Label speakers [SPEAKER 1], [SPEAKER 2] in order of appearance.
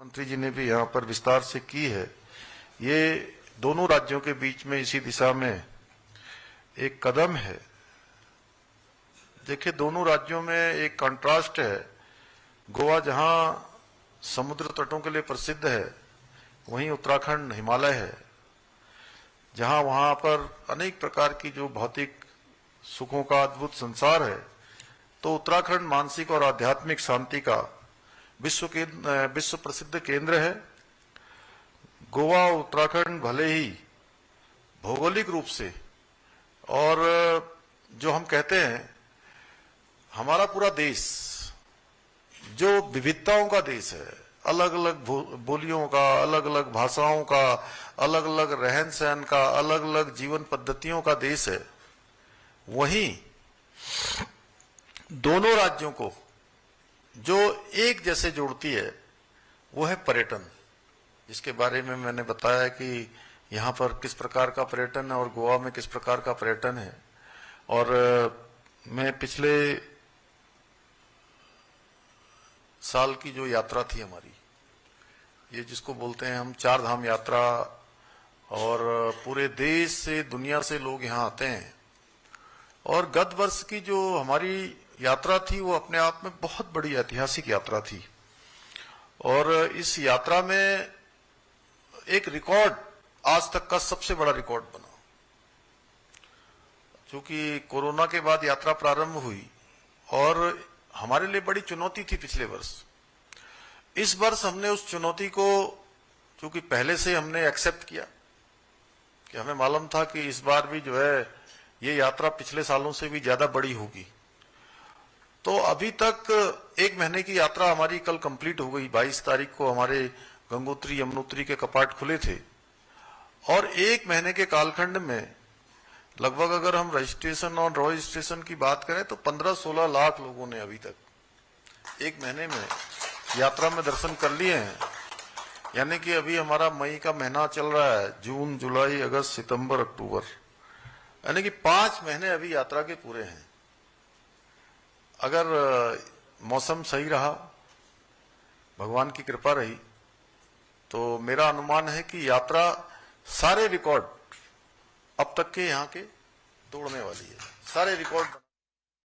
[SPEAKER 1] मंत्री जी ने भी यहाँ पर विस्तार से की है। ये दोनों राज्यों के बीच में इसी दिशा में एक कदम है। देखिए, दोनों राज्यों में एक कंट्रास्ट है। गोवा जहाँ समुद्र तटों के लिए प्रसिद्ध है, वहीं उत्तराखंड हिमालय है, जहाँ वहाँ पर अनेक प्रकार की जो भौतिक सुखों का अद्भुत संसार है। तो उत्तराखंड मानसिक और आध्यात्मिक शांति का विश्व प्रसिद्ध केंद्र है। गोवा उत्तराखंड भले ही भौगोलिक रूप से और जो हम कहते हैं हमारा पूरा देश जो विविधताओं का देश है, अलग अलग बोलियों का, अलग अलग भाषाओं का, अलग अलग रहन सहन का, अलग अलग जीवन पद्धतियों का देश है, वहीं दोनों राज्यों को जो एक जैसे जोड़ती है वो है पर्यटन, जिसके बारे में मैंने बताया कि यहाँ पर किस प्रकार का पर्यटन है और गोवा में किस प्रकार का पर्यटन है। और मैं पिछले साल की जो यात्रा थी हमारी, ये जिसको बोलते हैं हम 4 धाम यात्रा, और पूरे देश से दुनिया से लोग यहाँ आते हैं। और गत वर्ष की जो हमारी यात्रा थी वो अपने आप में बहुत बड़ी ऐतिहासिक यात्रा थी। और इस यात्रा में एक रिकॉर्ड, आज तक का सबसे बड़ा रिकॉर्ड बना। क्योंकि कोरोना के बाद यात्रा प्रारंभ हुई और हमारे लिए बड़ी चुनौती थी पिछले वर्ष। इस वर्ष हमने उस चुनौती को, क्योंकि पहले से हमने एक्सेप्ट किया कि हमें मालूम था कि इस बार भी जो है ये यात्रा पिछले सालों से भी ज्यादा बड़ी होगी। तो अभी तक 1 महीने की यात्रा हमारी कल कंप्लीट हो गई। 22 तारीख को हमारे गंगोत्री यमुनोत्री के कपाट खुले थे और 1 महीने के कालखंड में लगभग अगर हम रजिस्ट्रेशन और रो रजिस्ट्रेशन की बात करें तो 15-16 लाख लोगों ने अभी तक 1 महीने में यात्रा में दर्शन कर लिए हैं। यानी कि अभी हमारा मई का महीना चल रहा है, जून, जुलाई, अगस्त, सितंबर, अक्टूबर, यानी कि 5 महीने अभी यात्रा के पूरे हैं। अगर मौसम सही रहा, भगवान की कृपा रही, तो मेरा अनुमान है कि यात्रा सारे रिकॉर्ड अब तक के यहाँ के तोड़ने वाली है। सारे रिकॉर्ड